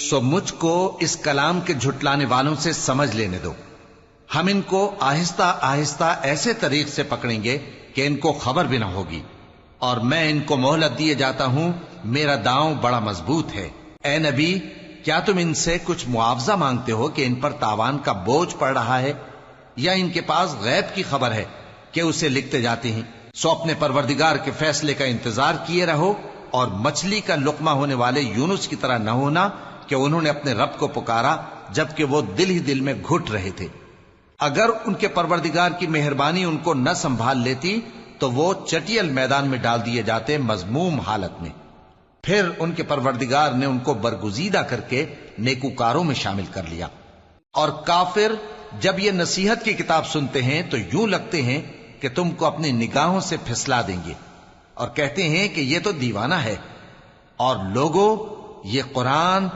سو مجھ کو اس کلام کے جھٹلانے والوں سے سمجھ لینے دو. ہم ان کو آہستہ آہستہ ایسے طریق سے پکڑیں گے کہ ان کو خبر بھی نہ ہوگی، اور میں ان کو مہلت دیے جاتا ہوں، میرا داؤں بڑا مضبوط ہے. اے نبی، کیا تم ان سے کچھ معاوضہ مانگتے ہو کہ ان پر تاوان کا بوجھ پڑ رہا ہے، یا ان کے پاس غیب کی خبر ہے کہ اسے لکھتے جاتے ہیں؟ سو اپنے پروردگار کے فیصلے کا انتظار کیے رہو، اور مچھلی کا لقمہ ہونے والے یونس کی طرح نہ ہونا کہ انہوں نے اپنے رب کو پکارا جبکہ وہ دل ہی دل میں گھٹ رہے تھے. اگر ان کے پروردگار کی مہربانی ان کو نہ سنبھال لیتی تو وہ چٹیل میدان میں ڈال دیے جاتے مذموم حالت میں. پھر ان کے پروردگار نے ان کو برگزیدہ کر کے نیکوکاروں میں شامل کر لیا. اور کافر جب یہ نصیحت کی کتاب سنتے ہیں تو یوں لگتے ہیں کہ تم کو اپنی نگاہوں سے پھسلا دیں گے، اور کہتے ہیں کہ یہ تو دیوانہ ہے. اور لوگوں، یہ قرآن